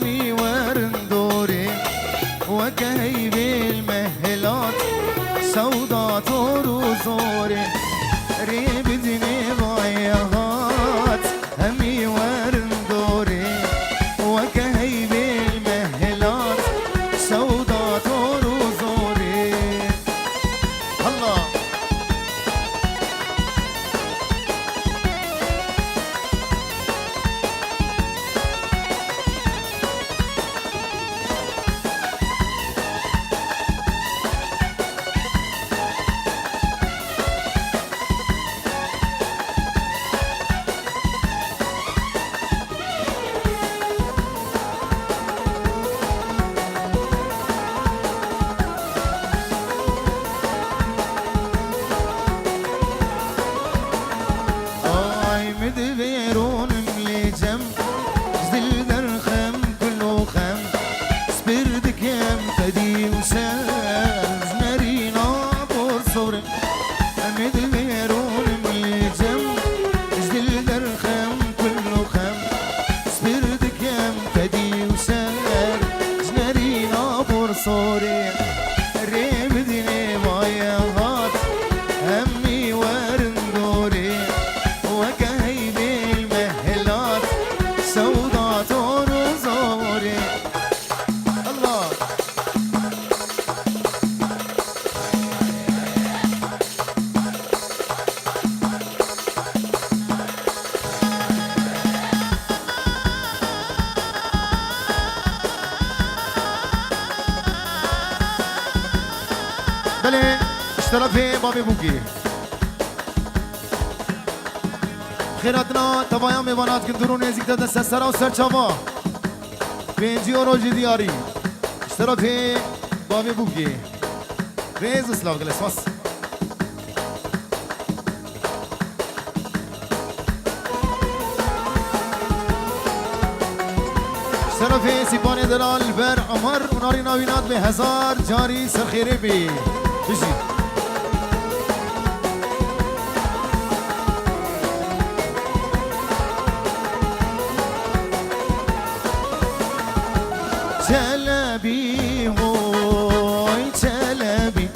همي ورن دوري وكهيب المهلات سودات وروزوري ريب دني ضيغات همي ورن دوري وكهيب المهلات سودات وروزوري الله مدبيرون مليجم جدل درخم كله خم سبردك يم فدي وساز نارينا بورصور مدبيرون مليجم جدل درخم كله خم سبردك يم فدي وساز نارينا بورصور ريم ديني بايا غات همي ورن دوري وكهيب المهلات سودات ورزوري الله بله اشترافي بابي بوكي خیراتنا تبایا میوانات که درون نزدیک دست سرا و سرچاوا پنجی و روژی دیاری اشترافی بامی بوگی ریز اسلاو گلسواس اشترافی سیپانی دلال بر عمر اوناری ناوینات به 1000 جاری سرخیره بی بشید چلبی هوی چلبی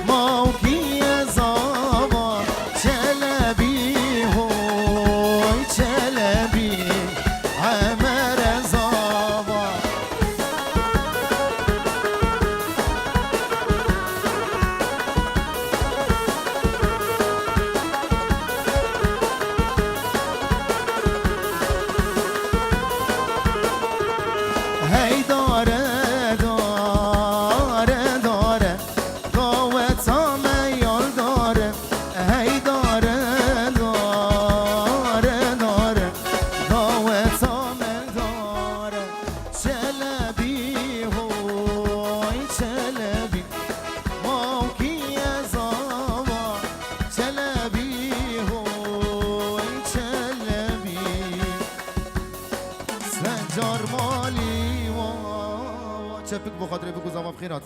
موکی زاوا چلبی هوی چلبی عمر زاوا هی داره داره داره قوت میال داره هی داره داره داره قوت میال داره چلبی هوی چلبی موکی زاوا چلبی هوی چلبی سنجار مالی چپک بخاطر بگو زمان بخیرات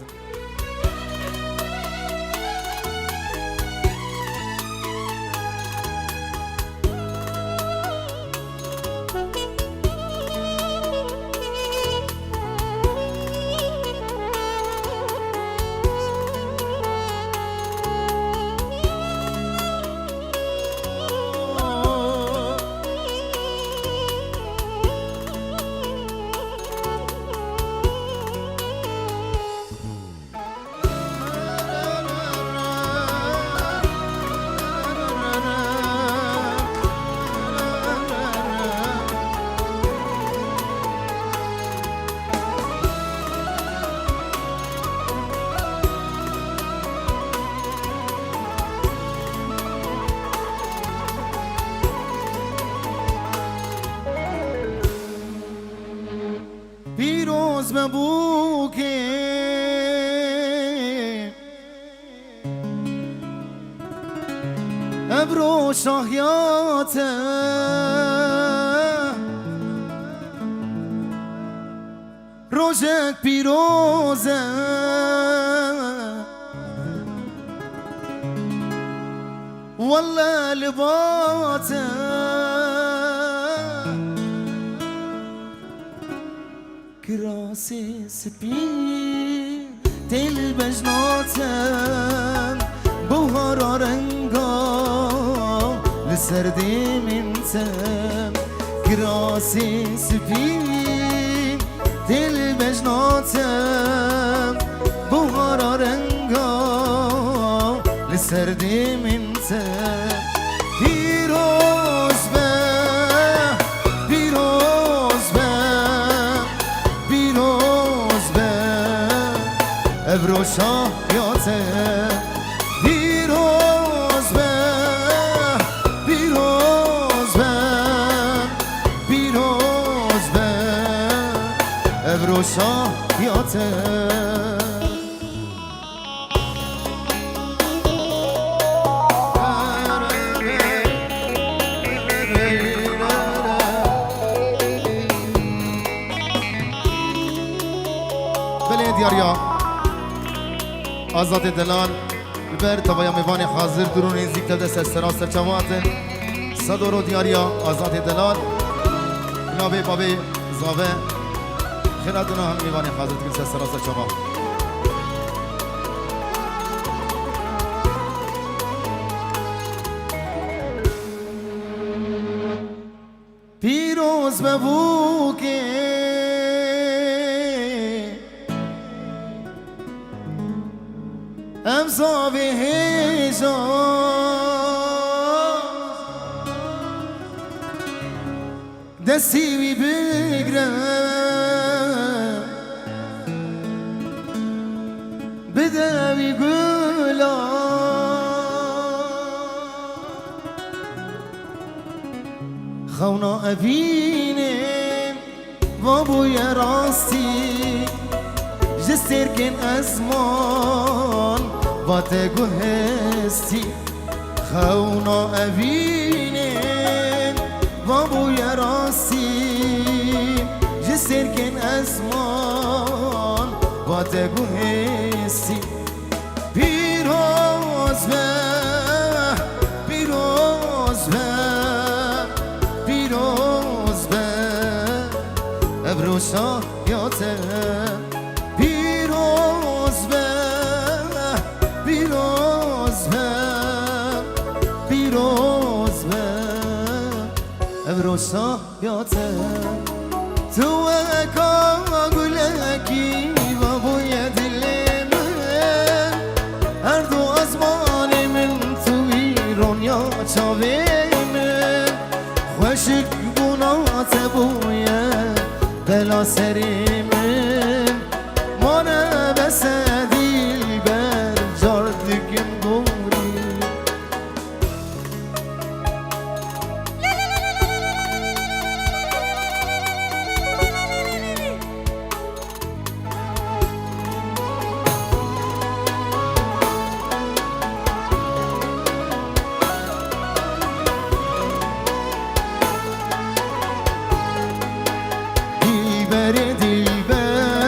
پیروز ببو که ابرو شاهیات روزت پیروزه والله لباته کراسي سپین دل بجناتم بوهارا رنگا لسردی منتم کراسي سپین دل بجناتم بوهارا رنگا لسردی منتم پیروز به ابروشا یاته پیروز به ابروشا یاته بله دیاریا آزاد دلال بر تبایا میوان حاضر درون نزدیک دست سراسر چواتن صدورو دیاریا آزاد دلال نابه بابه زاوه خیراتنا هم میوان حاضر دست سراسر چوات پیروز ببوکه امضا به هجا دستی بی بگرم بده بی گلا خونا ابینم و بوی راستی جسر کن ازمان و تگو هستی خونا ابینم و بوی راستی جسر کن ازمان و تگو هستی پیروز به ابروشا یاته پیروز به ابروشا یاته تو اکا گلکی و بوی دل من هر دو ازمان من تو ایران یا چاوه من خوشک بونات بویه بلا سری من مانه بس دیل بر جاردگم بوری dilber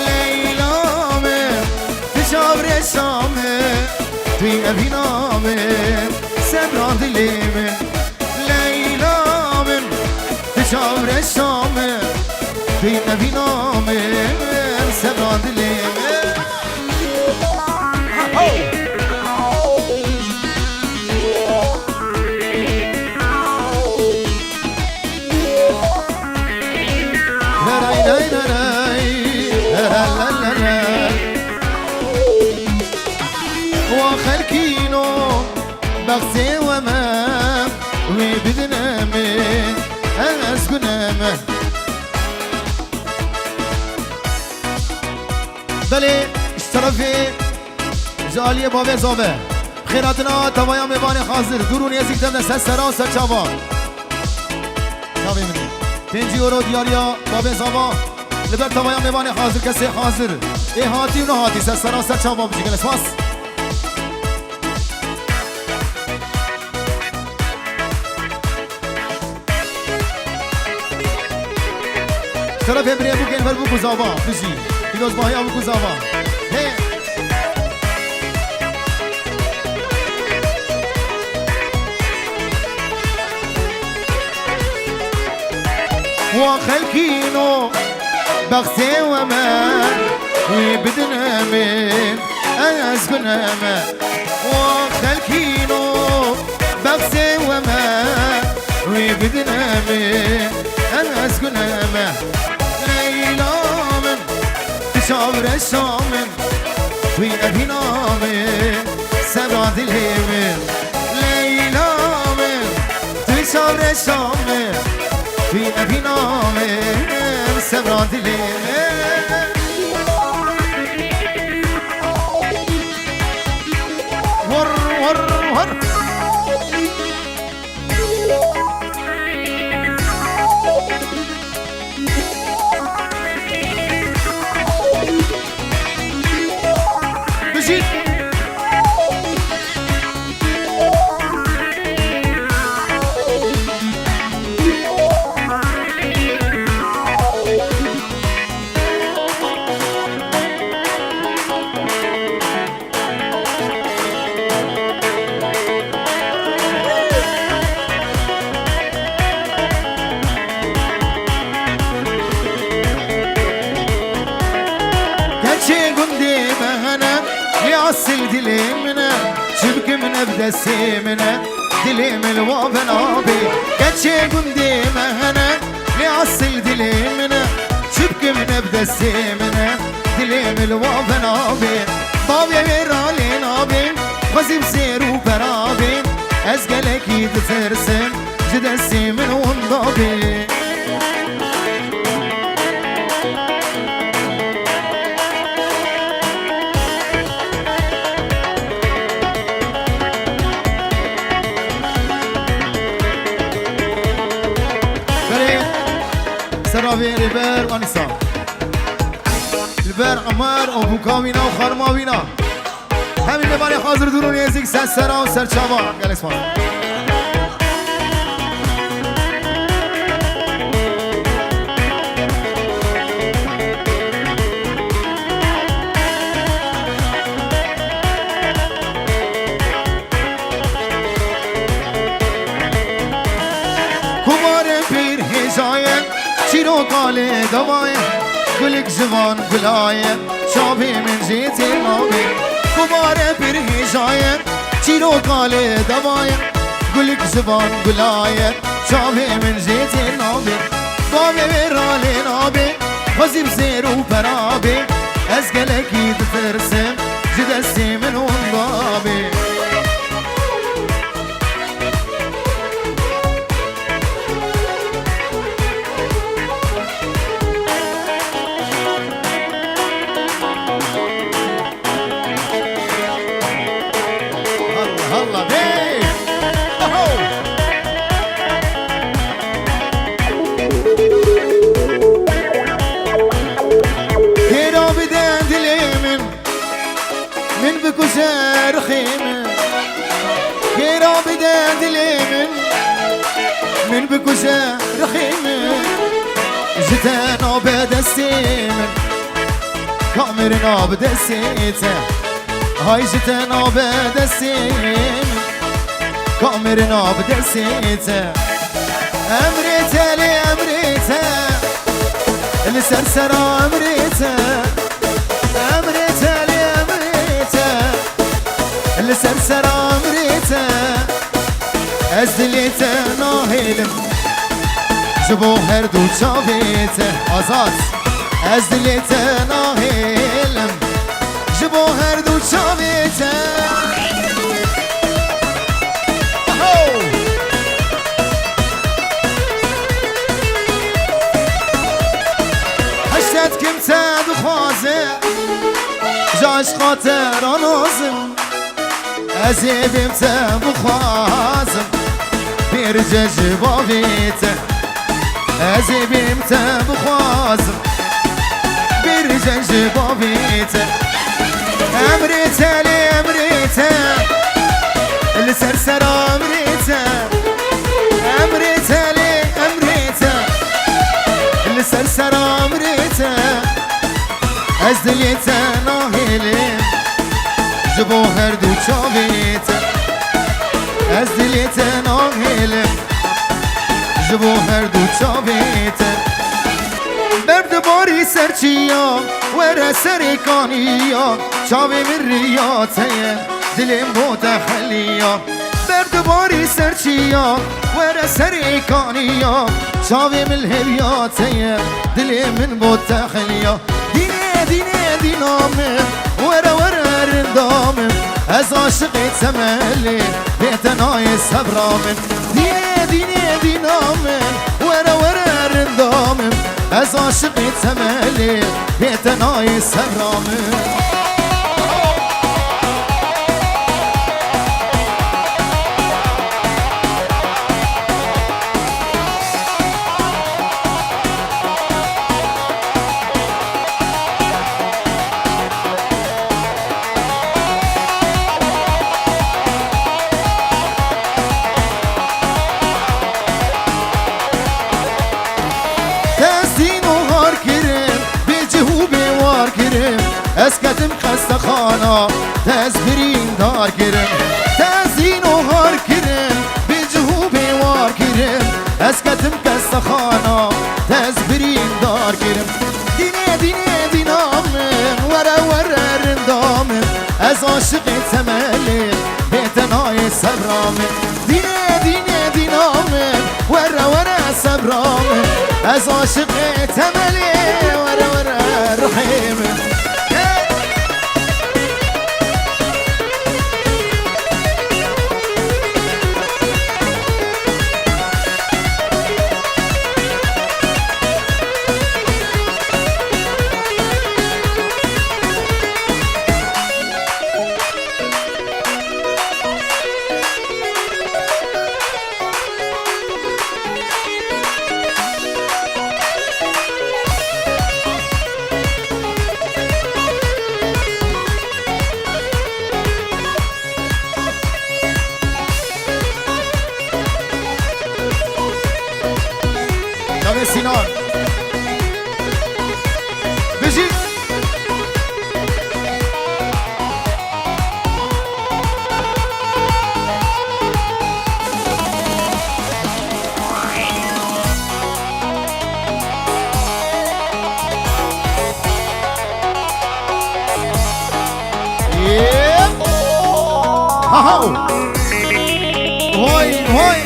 لیلا من تشاور شامه توی ابینامه سبران دلی من لیلا من تشاور شامه توی ابینامه سبران دلی من وخلكينو بغسي وما وبدنامي أسكنامي بله اشترافي جالية بابي زابه خيراتنا توايا ميباني حاضر درون يزيك دمنا سسرا و سرچاوا ناوي مني 5 يورو دياريا بابي زابا لبر توايا ميباني حاضر كسي حاضر اي هاتي ونو هاتي سسرا و سرچاوا بجي گل اسواس طرف بري ابو كين فربو كوزاوا بجي يدوز باهي ابو كوزاوا هي وخلكينو بغسي وما وبدنامي أسكنامي وخلكينو بغسي وما وبدنامي أسكنامي ليلى من تشاور الشامن في أبينامي سبعة الهيمن ليلى من تشاور الشامن في أبينامي سبعة الهيمن ور ور ور بجيت يعسل دلي منا شبك من ابدا سيمنا دلي من الوابن ابي كاتشي قندي مهنا يعسل دلي منا شبك من ابدا سيمنا دلي من الوابن ابي بابي ويرالي نابي خزيب سيرو برابي ازقلك يتسرسم جدا سيمن وندابي سراوي البر ونسا البر عمر ابو كامينا وخرماوينا همين لباني حاضر درون يزيك سرا و سرچاوا قال اسمع كبار بير هزايا شيرو قالي دوايا قلك زمان قلايا شابي من زيت الماوي كبار بير هزايا شيرو قالي دوايا قلك زمان قلايا شابي من زيت الماوي بابي ويرالي نابي خزيب زيرو برابي ازقلك يتفرسم جدسي من وندابي الله بيه كيرو بدان دليمن من بكوشار خيمن كيرو بدان دليمن من بكوشار خيمن جتان عباد السيمن کامرنا بدستیته های جتنا بدستیم کامرنا بدستیته امریته لی امریته السرسرة امريته امريته لی امريته السرسرة امريته ازدليته ناهيلم جبو هردو چاويته آزاد ازدليته ناهيلم جبو هردو چاويته هشتت كم تاد خوازه جاش خاطر آنازم ازيبم تاب خوازم بيرجع جبابيته ازيبم تاب خوازم بيرجع جبابيته امريته لي امريته السرسرة امريته امريته لي امريته السرسرة امريته ازدليته ناهيلم جبو هردو چاويته ازدليته ناهيلم جبو هردو چاويته برد باري سرچيا ورا سريكانيا چاوي من رياته دلم متخليا برد باري سرچيا ورا سريكانيا چاوي من الهبياته دلم من متخليا ديني ديني دينامم ورا ورا رندامم از عاشقی تملی بیتنای صبرامم دینه دینه دینامم ورا ورا رندامم از عاشقی تملی بیتنای صبرامم اسكتم خسته خانا تزبرين دار كرم تزين وهار كرم بجهوبي وار كرم اسكتم خسته خانا تزبرين دار كرم ديني ديني دينامم ورا ورا رندامم از عاشقي تملي بيتناي صبرامم ديني ديني دينامم ورا ورا صبرامم از عاشقي تملي ورا ورا رحيمم سینان بجی هاو هوي هوي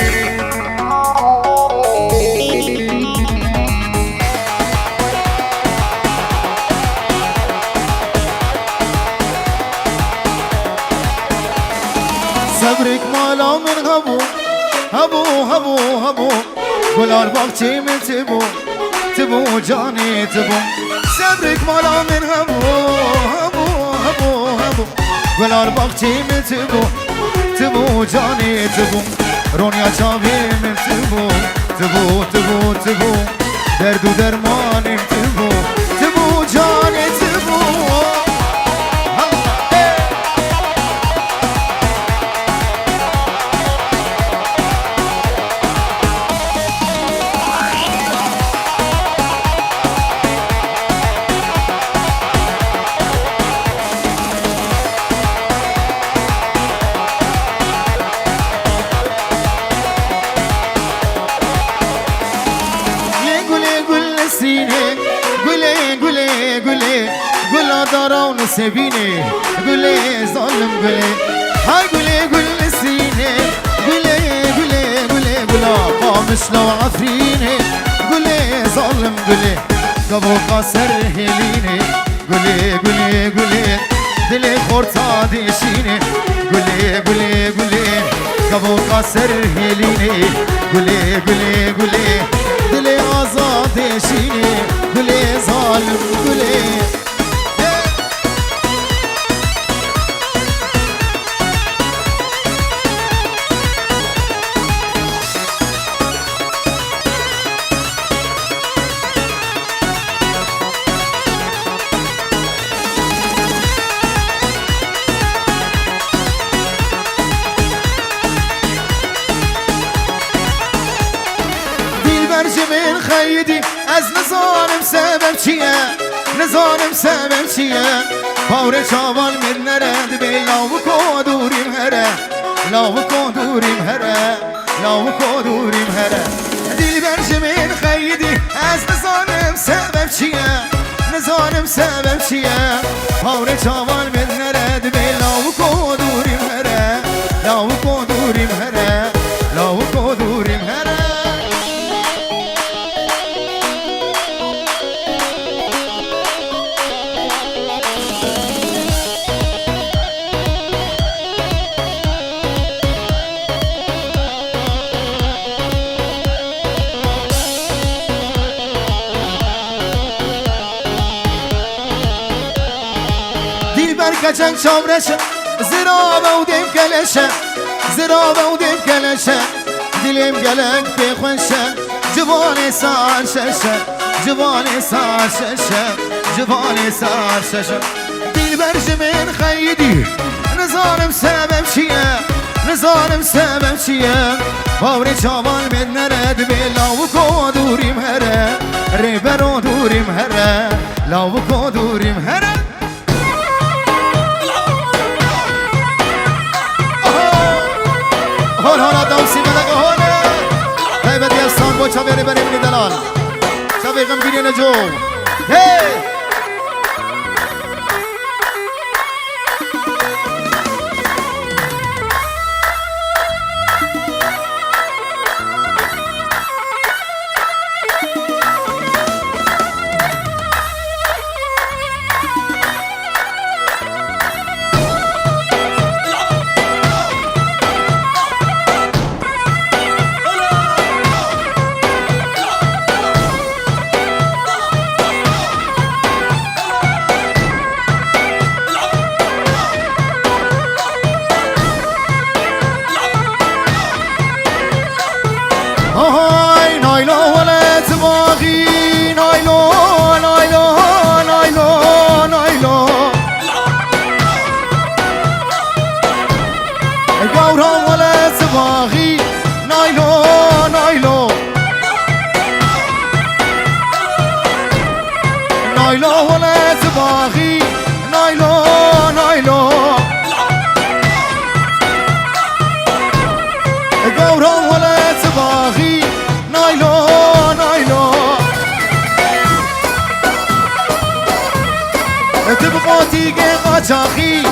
صبرك مالا من هبو هبو هبو هبو گلار باغچه من تبو تبو جاني تبو صبرك مالا من هبو هبو هبو هبو گلار باغچه من تبو تبو جاني تبو رونیا چاوی من تبو تبو تبو تبو درد و درمان تبو تبو جاني تبو یارا و نسبینه گله ظالم گله های گله گل سینه گله گله گله گلا قامش لو عفرینه گله ظالم گله قبو قاسر هلینه گله گله گله دل خورتا دیشینه گله گله گله قبو قاسر هلینه گله گله گله دل آزاد شینه گله ظالم گله من خیدی از نزانم سبب چیه نزانم سبب چیه پاور چاوال من نرد به لاو کدوریم هره لاو کدوریم هره لاو کدوریم هره دل برش من خیدی از نزانم سبب چیه نزانم سبب چیه پاور چاوال من نرد به لاو کدوریم هره لاو کدوریم هره لاو کدوریم هره کچنگ چامرشه زرابه و دیم کلشه زرابه و دیم کلشه دلیم گلنگ بخونشه جوان سار ششه جوان سار ششه جوان سار ششه دل برش من خیدی نزارم سبب چیه نزارم سبب چیه باور چاوان من نرد به لاو کدوریم هره ریبرو دوریم هره لاو کدوریم هره هون هون دوسی ملک هونه طیبه دیستان با چاویری بریم دلال چاوی غمگیری نجو هی نایلو ولا زباغي نایلو نایلو گورا ولا زباغي نایلو نایلو تبقى تيجي قاچاخي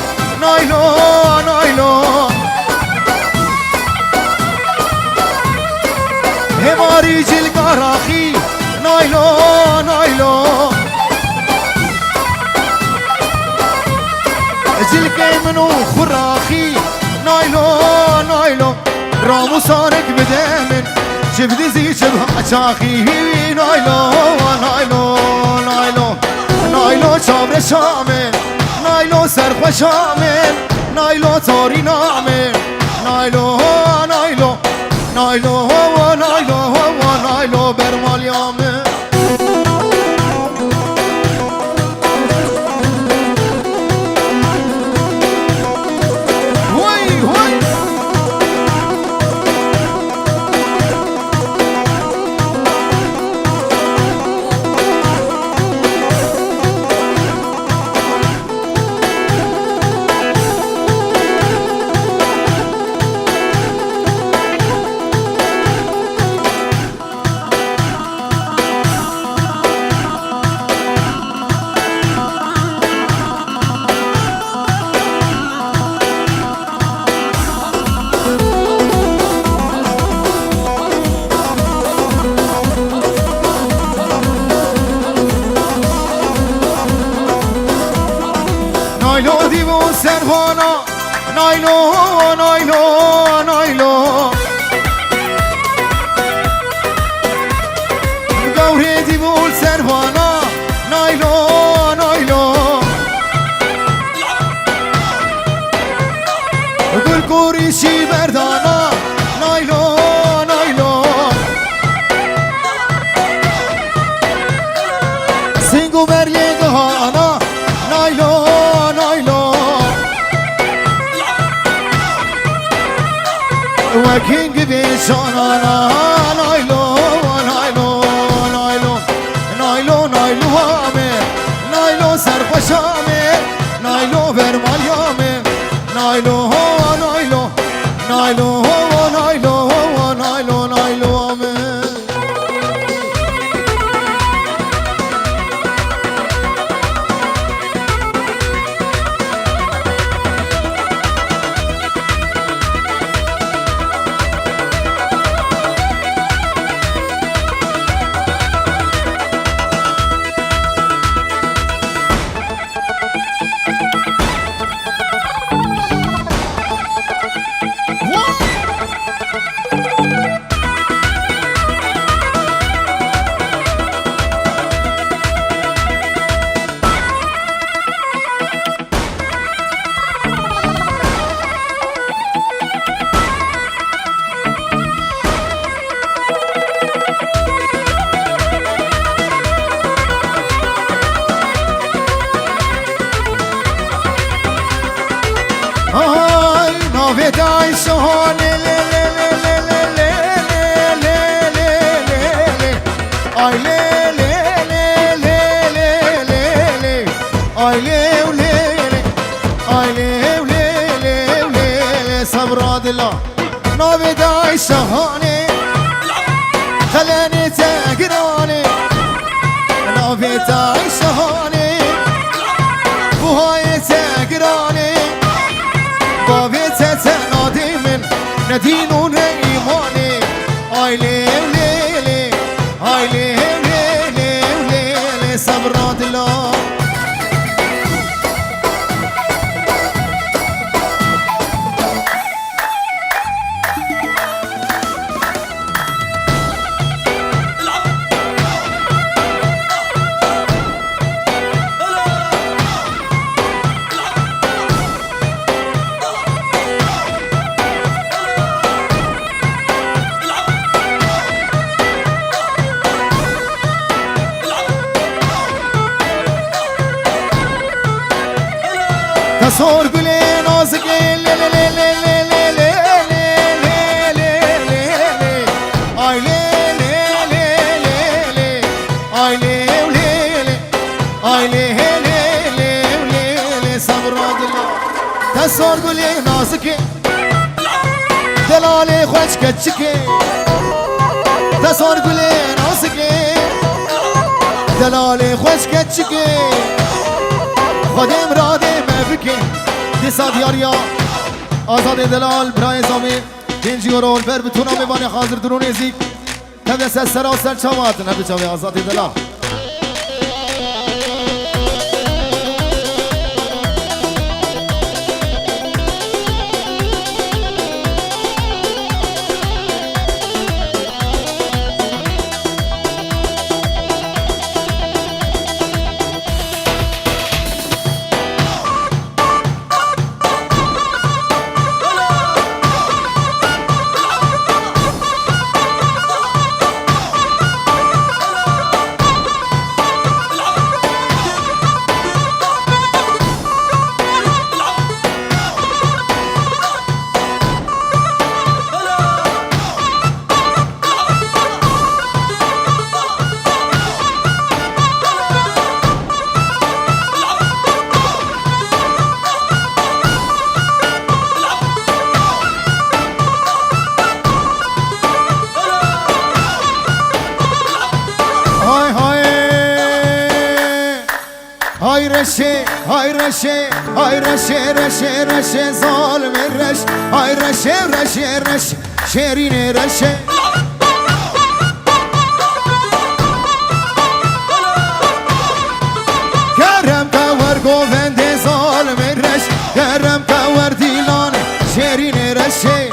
نایلو نایلو هماري جل قراخي نایلو نایلو جلكي منو خراخي نايلو نايلو رامو صارك بدامن شفدي زي شبه عشاخي نايلو نايلو نايلو نايلو شامر شامل نايلو سرخ شامل نايلو تاري نامل نايلو نايلو نايلو نايلو نايلو برمال يامل سروانا نایلو نایلو نایلو گوری دیبول سروانا نایلو نایلو گل کوریشی بردانا نایلو نایلو سینگو بریه گهانا نایلو نایلو وکینگ بیشانانا نایلو نایلو نایلو نایلو نایلو همه نایلو سرخوشامه نایلو برمالیامه نایلو نایلو نایلو نایلو نایلو نایلو همه ودای شهانه لی لی لی لی لی لی لی لی لی آی لی لی لی لی لی لی آی لی لی آی لی لی صبر دلا ودای شهانه خلاني تقراني ودای شهانه وهاي تقراني تنادي من ندين ونيماني آي ليل ليلي آي ليل ليلي ليلي صبرات الله تصور قولي نازك لي لي لي لي لي لي لي لي لي آي لي لي لي لي آي لي لي آي لي لي صبر الله تصور قولي نازك دلالي خوش كتشكي تصور قولي نازك دلالي خوش كتشكي خودم راده مبکه دیسا دیاریا آزاد دلال برای زامی گنجی و رول بر بتونا میبانی حاضر درون ازیک تبدیل سر سرا سر چوات نبی چاوی آزاد دلال هاي رشي هاي رشي هاي رشي رشي رشي ظالم الرش هاي رشي رشي رشي شيرين رشي كرم كور قوفن دي ظالم الرش كرم رشي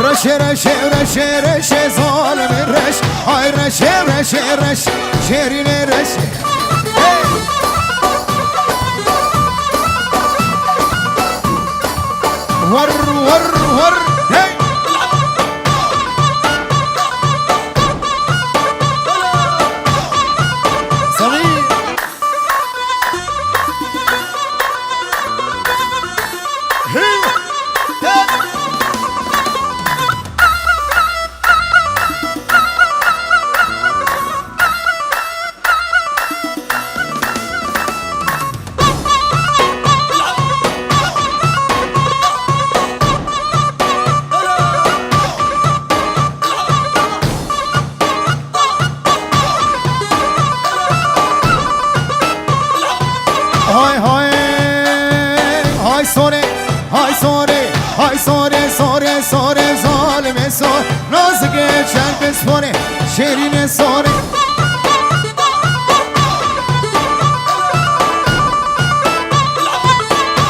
رشي رشي رشي رشي ظالم الرش هاي رشي رشي رشي شيرين رشي ور ور ور هي صغير هاي هاي هاي سوري هاي سوري هاي سوري سوري سوري ظالم سوري نازك شنك سوري شيرين سوري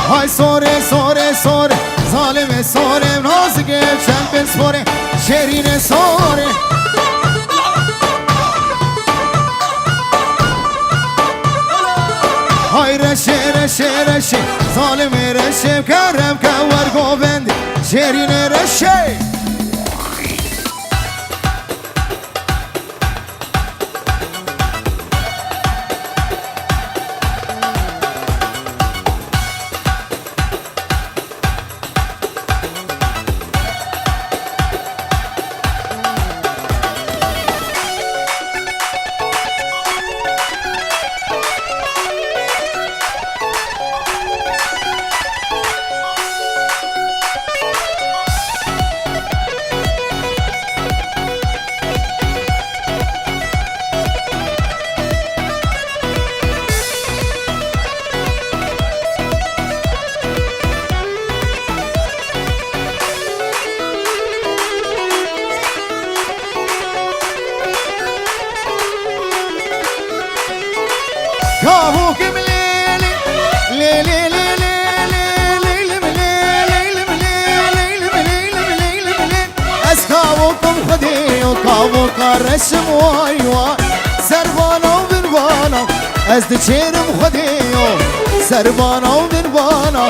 هاي سوري سوري سوري ظالم سوري نازك شنك سوري شيرين سوري هاي رشي رشي رشي ظالم رشي كرم كور قوبند شيرين رشي كابوك مليلي ليلي ليلي ليلي مليلي مليلي مليلي مليلي اسكابوكم خدي وكابوك الرسم واي واي سربانا وبنبانا ازد شيرم خديو سربانا وبنبانا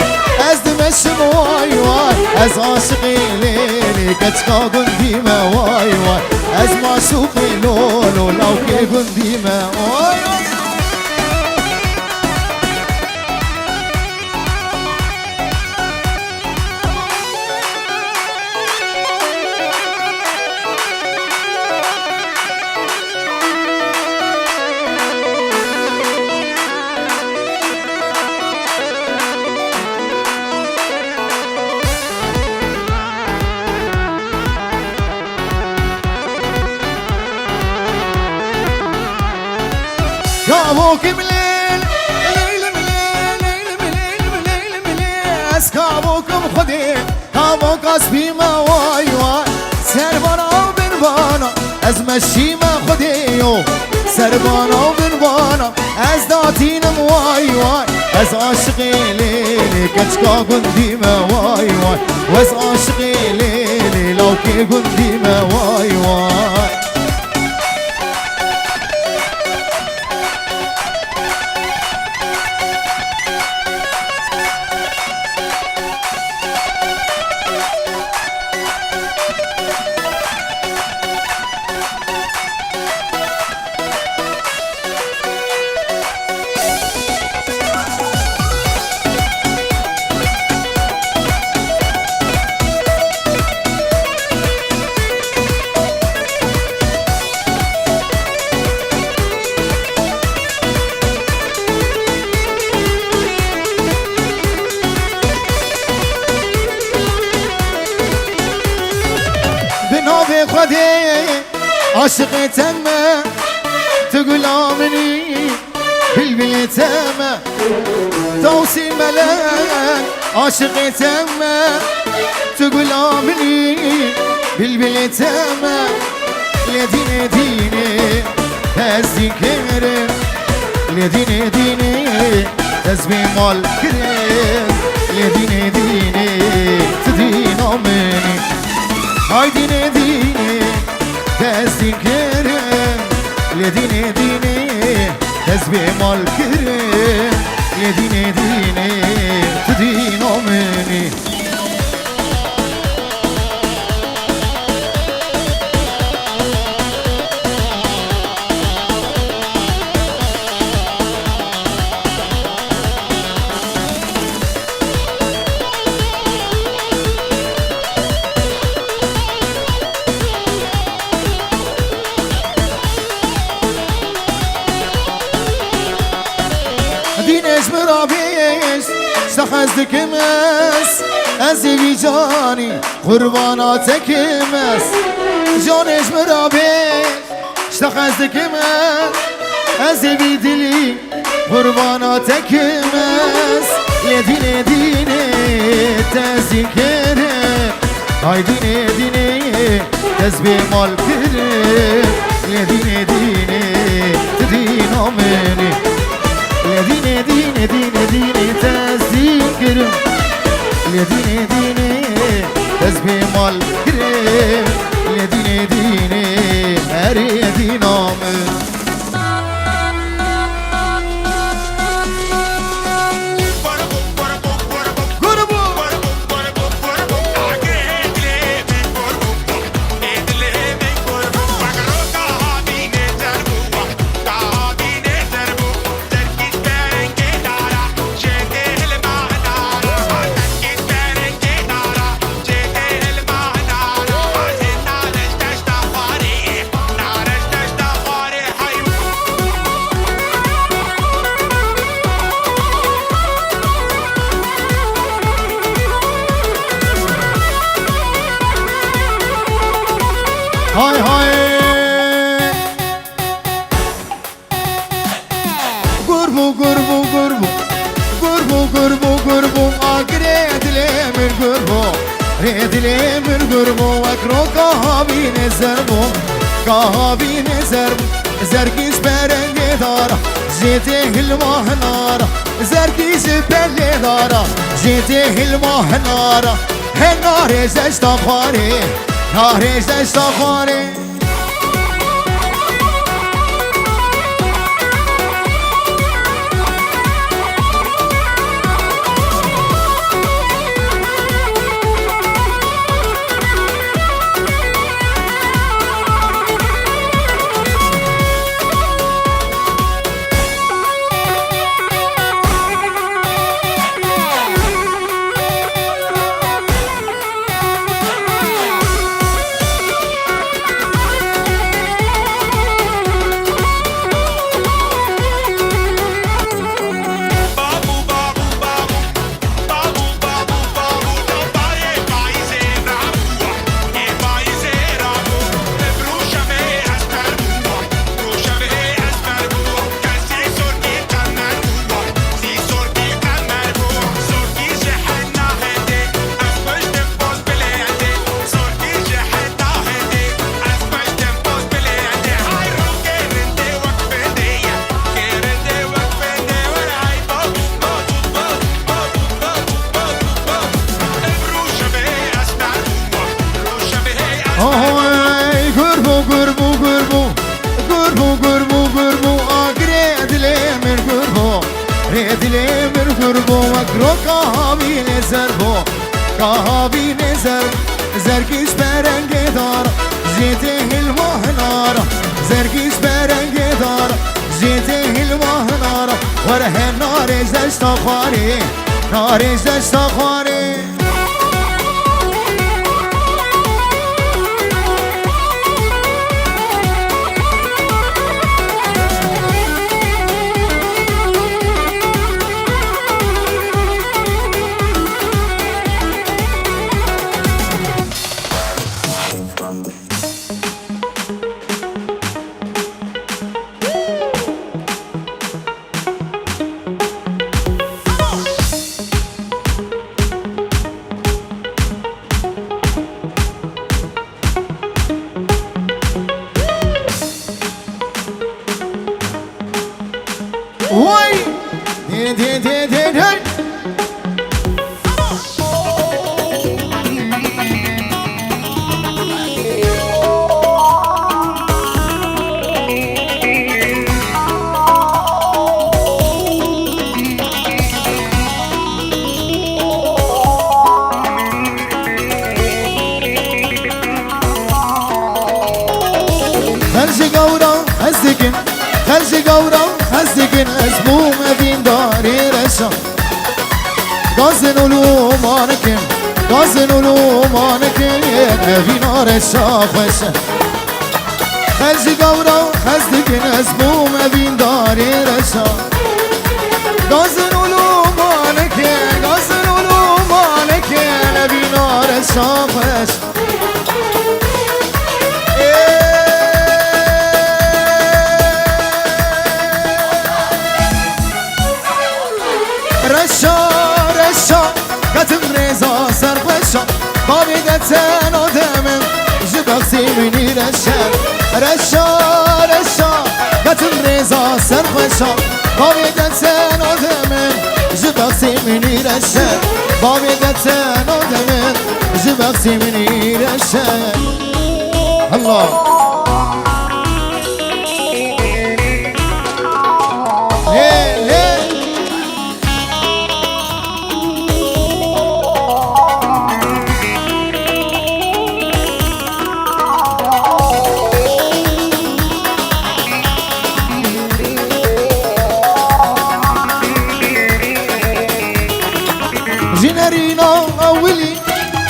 ازد مشم واي واي از عاشقي ليلي كتكا قندي ما واي واي از معشوقي لولو لو كي قندي ما واي واي كابوك مليل ليل مليل ليل مليل مليل مليل اسكابوكم خدي كابوك اسبي ما واي واي سربانا وبنبانا از مشي ما خديو سربانا وبنبانا از داتينم واي واي از عاشقي ليلي كتشكا قندي ما واي واي واز عاشقي ليلي لو كي قندي ما واي واي بنابي خدي عاشقي تمه تقول آمني بالبلي تمه توصي ملاك عاشقي تمه تقول آمني بالبلي تمه لديني ديني هزي كرم لديني ديني مال کرد لدینه دینه تدینا منی های دینه دینه دستی کرد لدینه دینه دست به مال کرد لدینه دینه تدینا منی دینش مرابیش سخزد کمس از وی جانی قربانات کمس جانش مرابیش سخزد کمس از وی دلی قربانات کمس لدینه دینه تزین کنه های دینه دینه تزبی مال کنه لدینه دینه تدینا منی لدینه دینه دینه دینه تزین کرم لدینه دینه تزبی مال کرم لدینه دینه هری دینا من های های گربو گربو گربو گربو گربو گربو آگره دلی من گربو ری دلی من گربو اکرو کهاوی نزربو کهاوی نزربو زرگیش برنگی دارا جیتی هلماه نارا زرگیش بلی دارا جیتی هلماه نارا هناری زشتا خواری نارش دشتا خواره دلی من گربو اکرو کهاوی نزربو کهاوی نزر زرگیش برنگی دار زیتی هلماه نارا زرگیش برنگی دار زیتی هلماه نارا وره ناری زشتا خواری ناری زشتا خواری هید هید هید خرج قورا هزدگن اسمو مبین داری رشا گازن علو مانکن مبین رشا خوشه خرج قورا هزدگن اسمو مبین داری رشا گازن علو مانکن مبین رشا خوشه رشا قتم رزا سرخوشا بامیدتن آدمم جبختی منی رشا قتم رزا سرخوشا بامیدتن آدمم جبختی منی رشا بامیدتن آدمم جبختی منی رشا الله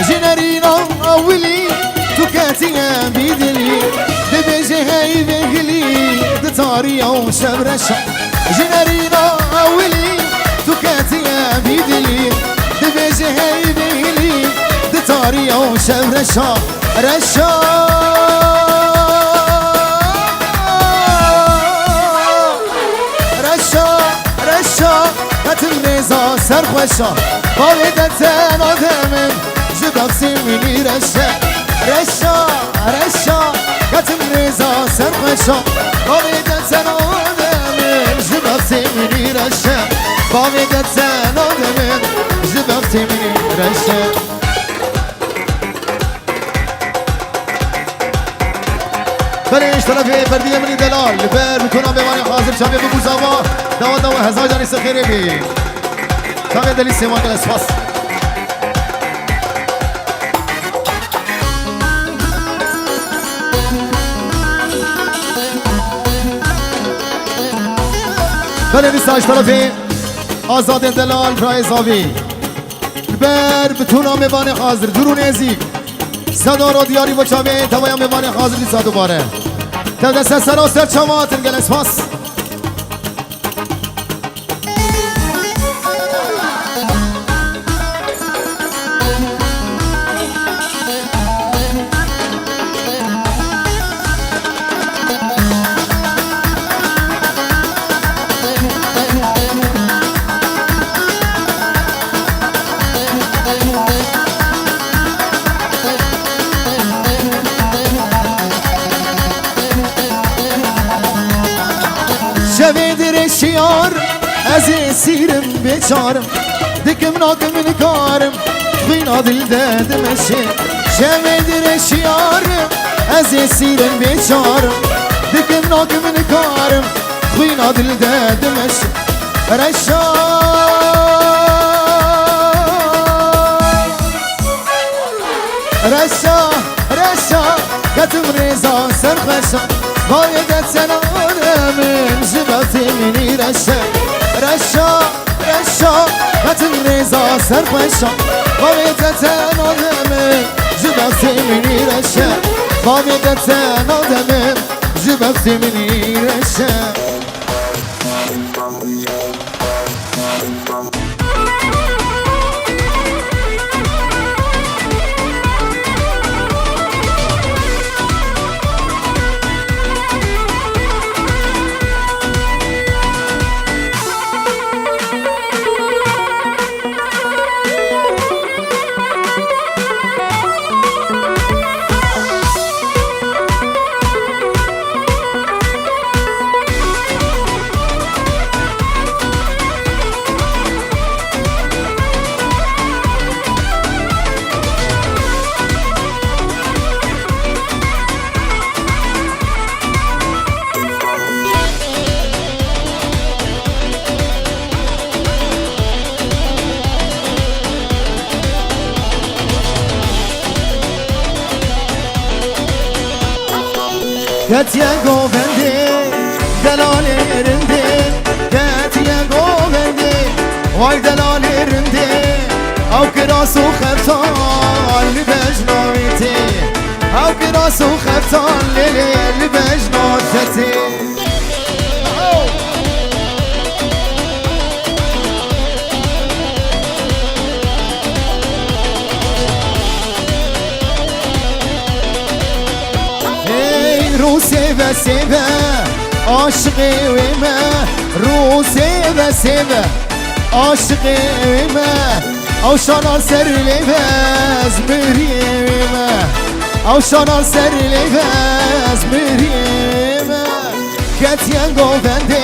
جنرينا أولي تكاتيا بيدلي دبجي هاي بهلي دتاريا وشبرشا جنرينا أولي تكاتيا بيدلي دبجي هاي بهلي دتاريا وشبرشا رشا هتمرزا سرخوشا باويدتن آدمم جبختی منی رشا هتمرزا سرخوشا باويدتن آدمم جبختی منی رشا باويدتن آدمم جبختی منی رشا برش طرف فردیه منی دلال لبر میکنم به مانی حاضر شامه بگو زوا دوا هزار جانی سخیره بی شامه دلی سیمان دل اسفاس بله نیستاش طرف آزاد دلال رای زاوی لبر بتونم به مانی حاضر درون ازیک صدا رو دیاری با چامه توایم به مانی حاضر نیستا دوباره دست سرا سر چمات انگل اسفاس شویدر شیار از سیرم بیچارم دکم ناکم نکارم خینا دل دادمشه شویدر شیار از سیرم بیچارم دکم ناکم نکارم خینا دل دادمشه رشا قتم رزا سرخشا بايدتن آدمم جبختی منی رشا قتم رزا سرخشا بايدتن آدمم جبختی منی رشا بايدتن آدمم جبختی منی رشا Ketiye govende delalerinde Ketiye govende vay delalerinde Av kirasu kheftan li bejnaviti Av kirasu kheftan li bejnaviti رو سیوه سیوه عاشقی ویمه رو سیوه سیوه عاشقی ویمه او شانال سر لیوز مريمه او شانال سر لیوز مريمه کتین گوونده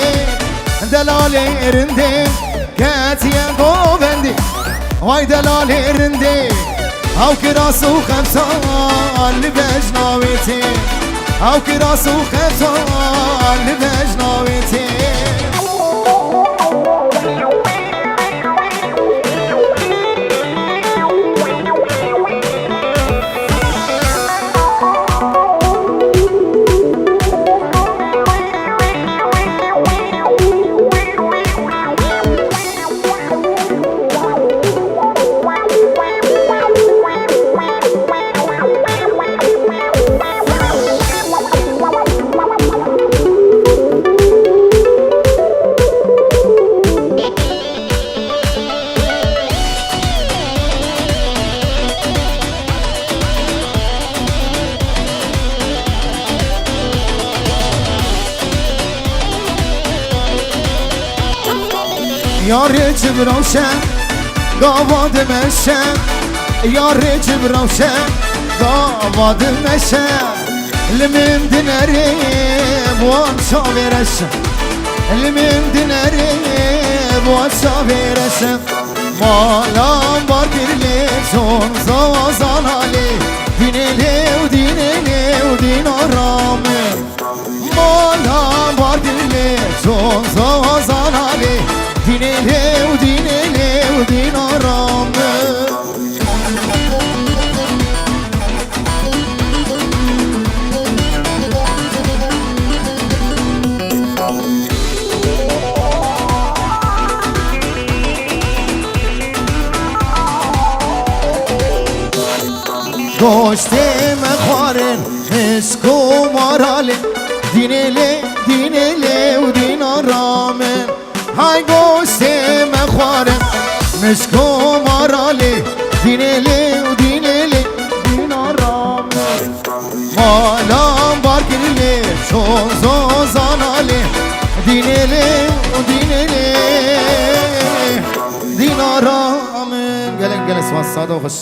دلالی رنده کتین گوونده وای دلالی رنده او کراسو خمسان لبجناویتی او کراسو خمسان لبجناویتی یار جبروشم گاواد مشم یار جبروشم گاواد مشم لمن دنریم وان شاورشم لمن دنریم وان شاورشم مالام بار گرلی چون زازانالی دینلی و دینلی و دین آرامه مالام بار گرلی چون زازانالی دینلی و دینلی و دین آرامه گوشته مخارن اسکو ماراله دینلی دینلی و دین آرامه های گوشته مخارن مشکو ماراله دینلی و دینلی دین آرامه مالام بار گریلی چون زازاناله دینلی و دینلی دین آرامه گلن گلن سوان ساده و خوش